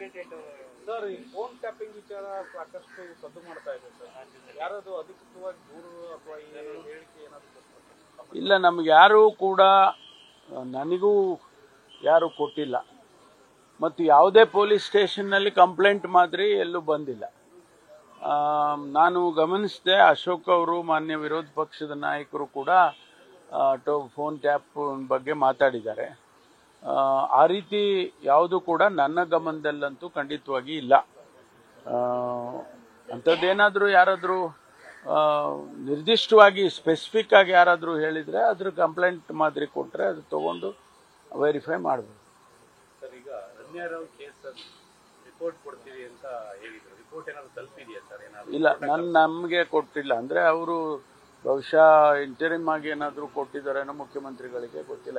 Sir, ಈ phone tapping ವಿಚಾರ ಸಾಕಷ್ಟು ಸದ್ದು ಮಾಡ್ತಾ ಇದೆ ಸರ್. ಯಾರದು ಅಧಿಕೃತವಾಗಿ ದೂರು ಅಥವಾ ಈ ಹೇಳಿಕೆ ಏನಾದರೂ? ಇಲ್ಲ, ನಮ್ಗೆ ಯಾರೂ ಕೂಡ, ನನಗೂ ಯಾರು ಕೊಟ್ಟಿಲ್ಲ ಮತ್ತು ಯಾವುದೇ ಪೊಲೀಸ್ ಸ್ಟೇಷನ್ನಲ್ಲಿ ಕಂಪ್ಲೇಂಟ್ ಮಾತ್ರ ಎಲ್ಲೂ ಬಂದಿಲ್ಲ. ನಾನು ಗಮನಿಸಿದೆ, ಅಶೋಕ್ ಅವರು ಮಾನ್ಯ ವಿರೋಧ ಪಕ್ಷದ ನಾಯಕರು ಕೂಡ ಫೋನ್ ಟ್ಯಾಪ್ ಬಗ್ಗೆ ಮಾತಾಡಿದ್ದಾರೆ. ಆ ರೀತಿ ಯಾವುದು ಕೂಡ ನನ್ನ ಗಮನದಲ್ಲಂತೂ ಖಂಡಿತವಾಗಿ ಇಲ್ಲ. ಅಂಥದ್ದೇನಾದರೂ ಯಾರಾದರೂ ನಿರ್ದಿಷ್ಟವಾಗಿ ಸ್ಪೆಸಿಫಿಕ್ ಆಗಿ ಯಾರಾದರೂ ಹೇಳಿದರೆ ಅದ್ರ ಕಂಪ್ಲೇಂಟ್ ಮಾದರಿ ಕೊಟ್ಟರೆ ಅದು ತಗೊಂಡು ವೆರಿಫೈ ಮಾಡಬಹುದು. ಸರ್, ಈಗ ರಮ್ಯಾರಾವ್ ಕೇಸ್ ರಿಪೋರ್ಟ್ ಕೊಡ್ತೀವಿ ಅಂತ ಹೇಳಿದ್ರು. ರಿಪೋರ್ಟ್ ಏನಾದರೂ ತಲುಪಿದೆಯಾ ಸರ್? ಏನಾದರೂ ಇಲ್ಲ, ನಮಗೆ ಕೊಟ್ಟಿಲ್ಲ. ಅಂದರೆ ಅವರು ಬಹುಶಃ ಇಂಟರಿಮ್ ಆಗಿ ಏನಾದರೂ ಕೊಟ್ಟಿದ್ದಾರೇನೋ ಮುಖ್ಯಮಂತ್ರಿಗಳಿಗೆ, ಗೊತ್ತಿಲ್ಲ.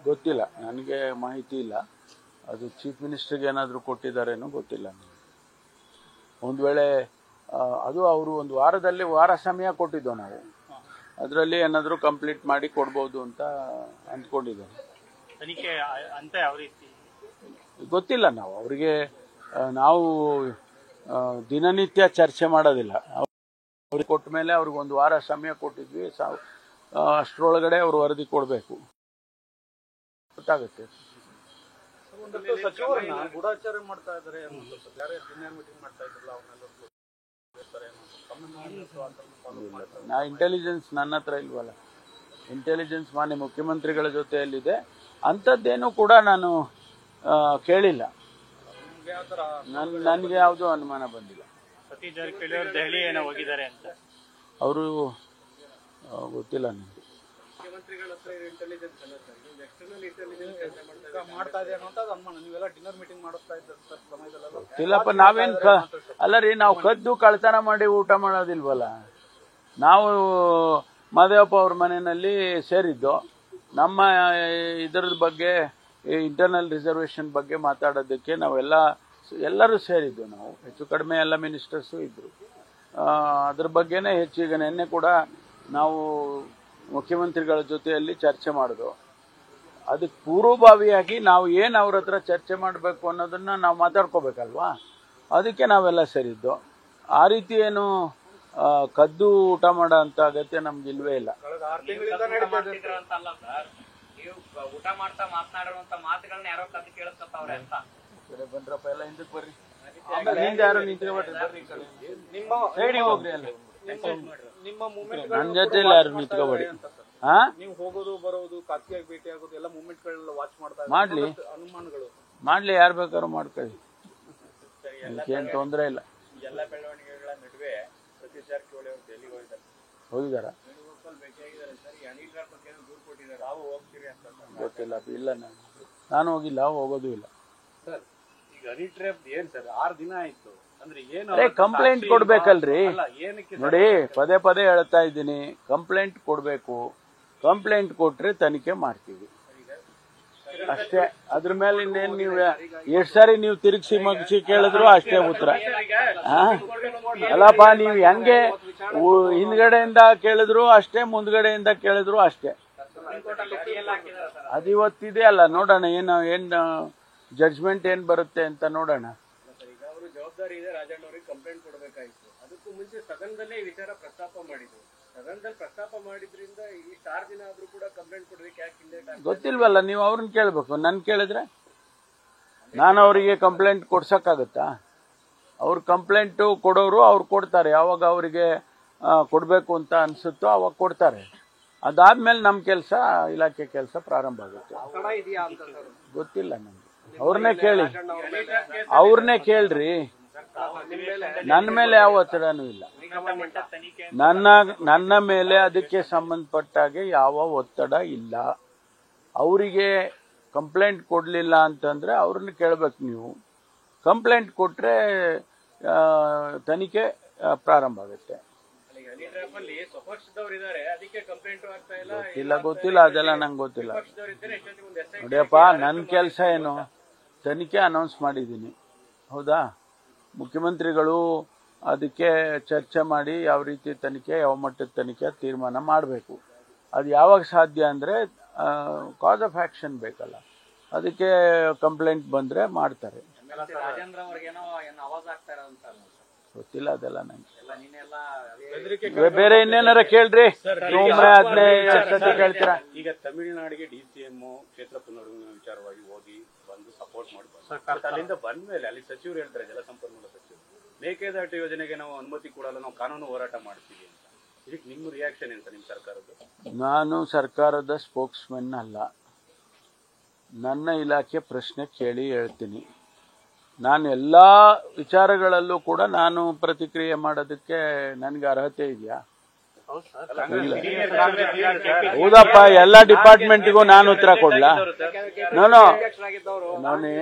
ಗೊತ್ತಿಲ್ಲ, ನನಗೆ ಮಾಹಿತಿ ಇಲ್ಲ. ಅದು ಚೀಫ್ ಮಿನಿಸ್ಟರ್ಗೆ ಏನಾದರೂ ಕೊಟ್ಟಿದ್ದಾರೇನೋ ಗೊತ್ತಿಲ್ಲ. ಒಂದು ವೇಳೆ ಅದು ಅವರು ಒಂದು ವಾರ ಸಮಯ ಕೊಟ್ಟಿದ್ದೋ ನಾವು, ಅದರಲ್ಲಿ ಏನಾದರೂ ಕಂಪ್ಲೀಟ್ ಮಾಡಿ ಕೊಡ್ಬೋದು ಅಂತ ಅಂದ್ಕೊಂಡಿದ್ದೇನೆ. ತನಿಖೆ ಅಂತ ಯಾವ ರೀತಿ ಗೊತ್ತಿಲ್ಲ. ನಾವು ಅವರಿಗೆ ನಾವು ದಿನನಿತ್ಯ ಚರ್ಚೆ ಮಾಡೋದಿಲ್ಲ. ಅವ್ರಿಗೆ ಕೊಟ್ಟ ಮೇಲೆ ಅವ್ರಿಗೆ ಒಂದು ವಾರ ಸಮಯ ಕೊಟ್ಟಿದ್ವಿ. ಅಷ್ಟರೊಳಗಡೆ ಅವರು ವರದಿ ಕೊಡಬೇಕು, ಗೊತ್ತಾಗುತ್ತೆ. ಸಚಿವರನ್ನ ಗೂಢಾಚಾರ ಮಾಡ್ತಾ ಇದ್ದಾರೆ, ಮೀಟಿಂಗ್ ಮಾಡ್ತಾ ಇದ್ರಲ್ಲ, ನಾ ಇಂಟೆಲಿಜೆನ್ಸ್ ನನ್ನ ಹತ್ರ ಇಲ್ವಲ್ಲ. ಇಂಟೆಲಿಜೆನ್ಸ್ ಮಾನ್ಯ ಮುಖ್ಯಮಂತ್ರಿಗಳ ಜೊತೆಯಲ್ಲಿದೆ. ಅಂಥದ್ದೇನೂ ಕೂಡ ನಾನು ಕೇಳಿಲ್ಲ. ನನಗೆ ಯಾವುದೂ ಅನುಮಾನ ಬಂದಿಲ್ಲ. ಸತೀಶ್ ಜಾರಕಿಹೊಳಿ ಅವರು ದೆಹಲಿ ಏನೋ ಹೋಗಿದ್ದಾರೆ ಅಂತ ಅವರು ಗೊತ್ತಿಲ್ಲ ನನಗೆ. ಮುಖ್ಯಮಂತ್ರಿಗಳ ಹತ್ರ ಇಂಟೆಲಿಜೆನ್ಸ್ ಅಲ್ಲ ಸರ್, ಎಕ್ಸ್ಟರ್ನಲ್ ಇಂಟೆಲಿಜೆನ್ಸ್ ಮಾಡ್ತಾ ಇದೆ ಅನ್ನೋ ಅನುಮಾನ. ನೀವೆಲ್ಲ ಡಿನ್ನರ್ ಮೀಟಿಂಗ್ ಮಾಡಿಸ್ತಾ ಇದ್ದ ಸಮಯದಲ್ಲ? ಗೊತ್ತಿಲ್ಲಪ್ಪ. ನಾವೇನ್ ಅಲ್ಲ ರೀ, ನಾವು ಕದ್ದು ಕಳ್ತನ ಮಾಡಿ ಊಟ ಮಾಡೋದಿಲ್ವಲ್ಲ. ನಾವು ಮಾದೇವಪ್ಪ ಅವ್ರ ಮನೆಯಲ್ಲಿ ಸೇರಿದ್ದು. ನಮ್ಮ ಇದರದ ಬಗ್ಗೆ, ಇಂಟರ್ನಲ್ ರಿಸರ್ವೇಷನ್ ಬಗ್ಗೆ ಮಾತಾಡೋದಕ್ಕೆ ಎಲ್ಲರೂ ಸೇರಿದ್ದು. ನಾವು ಹೆಚ್ಚು ಕಡಿಮೆ ಎಲ್ಲ ಮಿನಿಸ್ಟರ್ಸು ಇದ್ರು. ಅದ್ರ ಬಗ್ಗೆನೇ ಹೆಚ್ಚೀಗ ನಿನ್ನೆ ಕೂಡ ನಾವು ಮುಖ್ಯಮಂತ್ರಿಗಳ ಜೊತೆಯಲ್ಲಿ ಚರ್ಚೆ ಮಾಡಿದ್ವು. ಅದಕ್ಕೆ ಪೂರ್ವಭಾವಿಯಾಗಿ ನಾವು ಏನು ಅವ್ರ ಹತ್ರ ಚರ್ಚೆ ಮಾಡಬೇಕು ಅನ್ನೋದನ್ನ ನಾವು ಮಾತಾಡ್ಕೋಬೇಕಲ್ವಾ. ಅದಕ್ಕೆ ನಾವೆಲ್ಲ ಸೇರಿದ್ದು. ಆ ರೀತಿ ಏನು ಕದ್ದು ಊಟ ಮಾಡೋ ಅಂತ ಅಗತ್ಯ ನಮ್ಗೆ ಇಲ್ವೇ ಇಲ್ಲ. ಊಟ ಮಾಡ್ತಾ ಮಾತನಾಡುವಂತ ಮಾತುಗಳನ್ನ ಯಾರೋ ಕದ್ದು ಕೇಳಿಸ್ಕೊತಾವ್ರೆ ಅಂತ. ಬಂದ್ರಪ್ಪ, ಎಲ್ಲ ಹಿಂದಕ್ಕೆ ಬರ್ರಿ. ಹಿಂದೆ ಯಾರು ನಿಂತ್ಕೊಬೇಡ್ರಿ, ಸೈಡಿಗೆ ಹೋಗ್ರಿ. ಅಲ್ಲ, ನಿಮ್ಮ ಮೂವ್ಮೆಂಟ್ ನನ್ನ ಜೊತೆಲಿ ಯಾರು ನಿಂತ್ಕೋಬೇಡಿ. ನೀವು ಹೋಗೋದು ಬರೋದು, ಖಾಸಗಿಯಾಗಿ ಭೇಟಿ ಆಗೋದು, ಎಲ್ಲ ಮೂವ್ಮೆಂಟ್ ಗಳನ್ನ ವಾಚ್ ಮಾಡ್ತಾ ಮಾಡ್ಲಿ, ಅನುಮಾನಗಳು ಯಾರು ಬೇಕಾದ್ರೂ ಮಾಡ್ಕೊಳ್ಳಿ, ಏನ್ ತೊಂದರೆ ಇಲ್ಲ. ಎಲ್ಲ ಬೆಳವಣಿಗೆಗಳ ನಡುವೆ ಸತೀಶ್ ಜಾರಕಿಹೊಳಿ ಅವರು ದೆಹಲಿಗೆ ಹೋಗಿದಾರ? ತಾವು ಹೋಗ್ತೀರಿ ಅಂತ ಗೊತ್ತಿಲ್ಲ. ಇಲ್ಲ, ನಾನು ಹೋಗಿಲ್ಲ, ಹೋಗೋದು ಇಲ್ಲ. ಸರ್, ಈಗ ಹನಿ ಟ್ರ್ಯಾಪ್ ಏನ್ ಸರ್ 6 ದಿನ ಆಯ್ತು ಅಂದ್ರೆ ಏನು? ಕಂಪ್ಲೇಂಟ್ ಕೊಡ್ಬೇಕಲ್ರಿ. ನೋಡಿ, ಪದೇ ಹೇಳ್ತಾ ಇದ್ದೀನಿ, ಕಂಪ್ಲೇಂಟ್ ಕೊಡ್ಬೇಕು. ಕಂಪ್ಲೇಂಟ್ ಕೊಟ್ರೆ ತನಿಖೆ ಮಾಡ್ತೀವಿ ಅಷ್ಟೇ. ಅದ್ರ ಮೇಲೆ ಇನ್ನೇನು ನೀವು ಎಷ್ಟು ಸಾರಿ ನೀವು ತಿರುಗಿಸಿ ಮಗಿಸಿ ಕೇಳಿದ್ರು ಅಷ್ಟೇ ಉತ್ತರ. ಅಲ್ಲಪ್ಪ, ನೀವು ಹೆಂಗೆ ಹಿಂದ್ಗಡೆಯಿಂದ ಕೇಳಿದ್ರು ಅಷ್ಟೇ, ಮುಂದ್ಗಡೆಯಿಂದ ಕೇಳಿದ್ರು ಅಷ್ಟೇ. ಅದು ಇವತ್ತಿದೆ ಅಲ್ಲ, ನೋಡೋಣ ಏನು ಜಡ್ಜ್ಮೆಂಟ್ ಏನ್ ಬರುತ್ತೆ ಅಂತ ನೋಡೋಣ. ಅವರು ಜವಾಬ್ದಾರಿ ಇದೆ, ರಾಜಣ್ಣ ಅವರಿಗೆ ಕಂಪ್ಲೇಂಟ್ ಕೊಡಬೇಕಾಯಿತು. ಅದಕ್ಕೂ ಮುಂಚೆ ಸದನದಲ್ಲೇ ಈ ವಿಚಾರ ಪ್ರಸ್ತಾಪ ಮಾಡಿದ್ರು. ಸದನದಲ್ಲಿ ಪ್ರಸ್ತಾಪ ಮಾಡಿದ್ರಿಂದ ಇಷ್ಟು 6 ದಿನ ಆದ್ರೂ ಕೂಡ ಕಂಪ್ಲೇಂಟ್ ಕೊಡೋದಕ್ಕೆ ಯಾಕೆ ಹಿಂದೆ? ಗೊತ್ತಿಲ್ವಲ್ಲ, ನೀವು ಅವ್ರನ್ನ ಕೇಳ್ಬೇಕು. ನನ್ ಕೇಳಿದ್ರೆ ನಾನು ಅವರಿಗೆ ಕಂಪ್ಲೇಂಟ್ ಕೊಡ್ಸಕ್ಕಾಗತ್ತಾ? ಅವ್ರ ಕಂಪ್ಲೇಂಟ್ ಕೊಡೋರು ಅವ್ರು ಕೊಡ್ತಾರೆ. ಯಾವಾಗ ಅವರಿಗೆ ಕೊಡ್ಬೇಕು ಅಂತ ಅನ್ಸುತ್ತೋ ಅವಾಗ ಕೊಡ್ತಾರೆ. ಅದಾದ್ಮೇಲೆ ನಮ್ಮ ಕೆಲಸ, ಇಲಾಖೆ ಕೆಲಸ ಪ್ರಾರಂಭ ಆಗುತ್ತೆ. ಗೊತ್ತಿಲ್ಲ ನಮ್ಗೆ. ಅವ್ರನ್ನೇ ಕೇಳ್ರಿ. ನನ್ನ ಮೇಲೆ ಯಾವ ಒತ್ತಡನೂ ಇಲ್ಲ. ನನ್ನ ಮೇಲೆ ಅದಕ್ಕೆ ಸಂಬಂಧಪಟ್ಟಾಗೆ ಯಾವ ಒತ್ತಡ ಇಲ್ಲ. ಅವರಿಗೆ ಕಂಪ್ಲೇಂಟ್ ಕೊಡ್ಲಿಲ್ಲ ಅಂತಂದ್ರೆ ಅವ್ರನ್ನ ಕೇಳ್ಬೇಕು ನೀವು. ಕಂಪ್ಲೇಂಟ್ ಕೊಟ್ರೆ ತನಿಖೆ ಪ್ರಾರಂಭ ಆಗುತ್ತೆ. ಗೊತ್ತಿಲ್ಲ, ಅದೆಲ್ಲ ನಂಗೆ ಗೊತ್ತಿಲ್ಲ. ನೋಡಿಯಪ್ಪ, ನನ್ನ ಕೆಲಸ ಏನು, ತನಿಖೆ ಅನೌನ್ಸ್ ಮಾಡಿದ್ದೀನಿ, ಹೌದಾ? ಮುಖ್ಯಮಂತ್ರಿಗಳು ಅದಕ್ಕೆ ಚರ್ಚೆ ಮಾಡಿ ಯಾವ ರೀತಿ ತನಿಖೆ, ಯಾವ ಮಟ್ಟದ ತನಿಖೆ ತೀರ್ಮಾನ ಮಾಡಬೇಕು. ಅದು ಯಾವಾಗ ಸಾಧ್ಯ ಅಂದರೆ ಕಾಸ್ ಆಫ್ ಆ್ಯಕ್ಷನ್ ಬೇಕಲ್ಲ. ಅದಕ್ಕೆ ಕಂಪ್ಲೇಂಟ್ ಬಂದರೆ ಮಾಡ್ತಾರೆ. ರಾಜೇಂದ್ರ ಅವ್ರಿಗೇನೋ ಅವಾಜ್ ಆಗ್ತಾರ ಅಂತ ಗೊತ್ತಿಲ್ಲ ಅದೆಲ್ಲ ನಂಗೆ. ಎಲ್ಲ ನೀನೆಲ್ಲ ಬೇರೆ ಇನ್ನೇನಾರ ಕೇಳ್ರಿ, ಸುಮ್ಮನೆ ಅದನ್ನೇ ಸತಿ ಕೇಳ್ತೀರಾ. ಈಗ ತಮಿಳುನಾಡಿಗೆ DCM ಕ್ಷೇತ್ರ ಪುನರ್ವಿಂಗಡಣೆ ವಿಚಾರವಾಗಿ ಹೋಗಿ ಬಂದು ಸಪೋರ್ಟ್ ಮಾಡಿ ಅಲ್ಲಿಂದ ಬಂದ್ಮೇಲೆ ಅಲ್ಲಿ ಸಚಿವರು ಹೇಳ್ತಾರೆ, ಜಲಸಂಪನ್ಮೂಲ ಸಚಿವರು, ಮೇಕೆದಾಟು ಯೋಜನೆಗೆ ನಾವು ಅನುಮತಿ ಕೊಡಲ್ಲ, ನಾವು ಕಾನೂನು ಹೋರಾಟ ಮಾಡ್ತೀವಿ ಅಂತ. ಇದಕ್ಕೆ ನಿಮ್ಮ ರಿಯಾಕ್ಷನ್ ಎಂತ ನಿಮ್ಮ ಸರ್ಕಾರದ್ದು? ನಾನು ಸರ್ಕಾರದ ಸ್ಪೋಕ್ಸ್ಮನ್ ಅಲ್ಲ. ನನ್ನ ಇಲಾಖೆ ಪ್ರಶ್ನೆ ಕೇಳಿ ಹೇಳ್ತೀನಿ. ನಾನು ಎಲ್ಲ ವಿಚಾರಗಳಲ್ಲೂ ಕೂಡ ನಾನು ಪ್ರತಿಕ್ರಿಯೆ ಮಾಡೋದಕ್ಕೆ ನನಗೆ ಅರ್ಹತೆ ಇದೆಯಾ? ಹೌದಪ್ಪ, ಎಲ್ಲ ಡಿಪಾರ್ಟ್ಮೆಂಟ್ಗೂ ನಾನು ಉತ್ತರ ಕೊಡ್ಲಾ? ನಾನೇ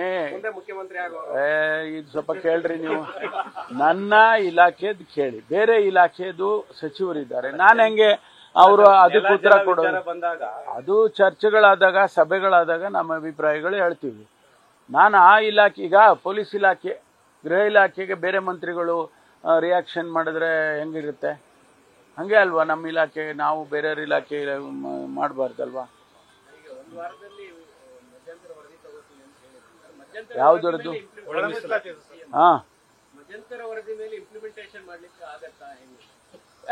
ಇದು ಸ್ವಲ್ಪ ಕೇಳ್ರಿ ನೀವು. ನನ್ನ ಇಲಾಖೆದ್ ಕೇಳಿ, ಬೇರೆ ಇಲಾಖೆದು ಸಚಿವರಿದ್ದಾರೆ, ನಾನು ಹೆಂಗೆ ಅವರು ಅದಕ್ಕೆ ಉತ್ತರ ಕೊಡೋದು? ಅದು ಚರ್ಚೆಗಳಾದಾಗ, ಸಭೆಗಳಾದಾಗ ನಮ್ಮ ಅಭಿಪ್ರಾಯಗಳು ಹೇಳ್ತೀವಿ. ನಾನು ಆ ಇಲಾಖೆ, ಈಗ ಪೊಲೀಸ್ ಇಲಾಖೆ, ಗೃಹ ಇಲಾಖೆಗೆ ಬೇರೆ ಮಂತ್ರಿಗಳು ರಿಯಾಕ್ಷನ್ ಮಾಡಿದ್ರೆ ಹೆಂಗಿರುತ್ತೆ? ಹಂಗೆ ಅಲ್ವಾ ನಮ್ಮ ಇಲಾಖೆ, ನಾವು ಬೇರೆಯವ್ರ ಇಲಾಖೆ ಮಾಡಬಾರ್ದಲ್ವಾ? ಯಾವ್ದರದ್ದು? ಹಾ,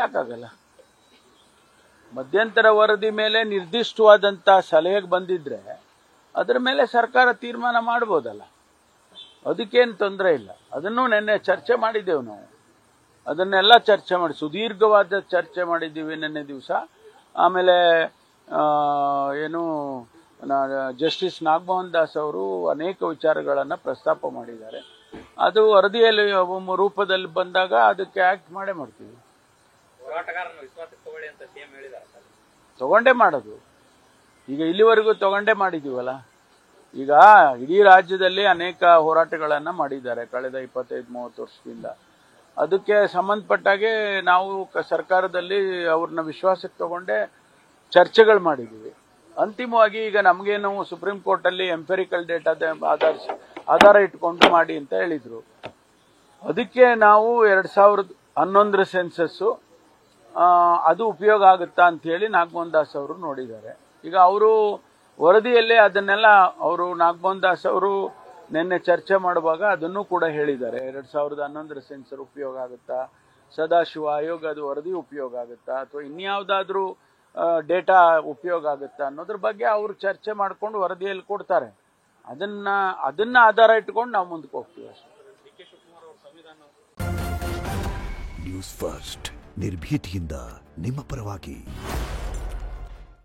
ಯಾಕಾಗಲ್ಲ? ಮಧ್ಯಂತರ ವರದಿ ಮೇಲೆ ನಿರ್ದಿಷ್ಟವಾದಂತ ಸಲಹೆಗೆ ಬಂದಿದ್ರೆ ಅದರ ಮೇಲೆ ಸರ್ಕಾರ ತೀರ್ಮಾನ ಮಾಡ್ಬೋದಲ್ಲ, ಅದಕ್ಕೇನು ತೊಂದರೆ ಇಲ್ಲ. ಅದನ್ನು ನಿನ್ನೆ ಚರ್ಚೆ ಮಾಡಿದ್ದೆವು ನಾವು, ಅದನ್ನೆಲ್ಲ ಚರ್ಚೆ ಮಾಡಿ ಸುದೀರ್ಘವಾದ ಚರ್ಚೆ ಮಾಡಿದ್ದೀವಿ ನಿನ್ನೆ ದಿವಸ. ಆಮೇಲೆ ಏನು ಜಸ್ಟಿಸ್ ನಾಗಮೋಹನ್ ದಾಸ್ ಅವರು ಅನೇಕ ವಿಚಾರಗಳನ್ನು ಪ್ರಸ್ತಾಪ ಮಾಡಿದ್ದಾರೆ. ಅದು ವರದಿಯಲ್ಲಿ ರೂಪದಲ್ಲಿ ಬಂದಾಗ ಅದಕ್ಕೆ ಆಕ್ಟ್ ಮಾಡೇ ಮಾಡ್ತೀವಿ. ಹೋರಾಟಗಾರನ ವಿಶ್ವಾಸಕ್ಕೆ ತಗೊಳ್ಳಿ ಅಂತ ಸಿಎಂ ಹೇಳಿದ್ದಾರೆ. ತಗೊಂಡೇ ಮಾಡೋದು, ಈಗ ಇಲ್ಲಿವರೆಗೂ ತಗೊಂಡೇ ಮಾಡಿದ್ದೀವಲ್ಲ. ಈಗ ಇಡೀ ರಾಜ್ಯದಲ್ಲಿ ಅನೇಕ ಹೋರಾಟಗಳನ್ನು ಮಾಡಿದ್ದಾರೆ ಕಳೆದ 25-30 ವರ್ಷದಿಂದ. ಅದಕ್ಕೆ ಸಂಬಂಧಪಟ್ಟಾಗೆ ನಾವು ಸರ್ಕಾರದಲ್ಲಿ ಅವ್ರನ್ನ ವಿಶ್ವಾಸಕ್ಕೆ ತಗೊಂಡೇ ಚರ್ಚೆಗಳು ಮಾಡಿದ್ದೀವಿ. ಅಂತಿಮವಾಗಿ ಈಗ ನಮಗೇನು ಸುಪ್ರೀಂ ಕೋರ್ಟಲ್ಲಿ ಎಂಪೆರಿಕಲ್ ಡೇಟಾದ ಆಧಾರ ಇಟ್ಕೊಂಡು ಮಾಡಿ ಅಂತ ಹೇಳಿದ್ರು. ಅದಕ್ಕೆ ನಾವು 2011 ಸೆನ್ಸಸ್ಸು ಅದು ಉಪಯೋಗ ಆಗುತ್ತಾ ಅಂತ ಹೇಳಿ ನಾಗಮೋಹನ್ ದಾಸ್ ಅವರು ನೋಡಿದ್ದಾರೆ. ಈಗ ಅವರು ವರದಿಯಲ್ಲೇ ಅದನ್ನೆಲ್ಲ ಅವರು ನಾಗಮೋಹನ್ ದಾಸ್ ಅವರು ನಿನ್ನೆ ಚರ್ಚೆ ಮಾಡುವಾಗ ಅದನ್ನು ಕೂಡ ಹೇಳಿದ್ದಾರೆ. 2011 ಸೆನ್ಸರ್ ಉಪಯೋಗ ಆಗುತ್ತಾ, ಸದಾಶಿವ ಆಯೋಗದ ವರದಿ ಉಪಯೋಗ ಆಗುತ್ತಾ, ಅಥವಾ ಇನ್ಯಾವುದಾದ್ರೂ ಡೇಟಾ ಉಪಯೋಗ ಆಗುತ್ತಾ ಅನ್ನೋದ್ರ ಬಗ್ಗೆ ಅವರು ಚರ್ಚೆ ಮಾಡ್ಕೊಂಡು ವರದಿಯಲ್ಲಿ ಕೊಡ್ತಾರೆ. ಅದನ್ನ ಆಧಾರ ಇಟ್ಕೊಂಡು ನಾವು ಮುಂದಕ್ಕೆ ಹೋಗ್ತೀವಿ ಅಷ್ಟೇ. ನ್ಯೂಸ್ ಫಸ್ಟ್ ನಿರ್ಭೀತಿಯಿಂದ ನಿಮ್ಮ ಪರವಾಗಿ.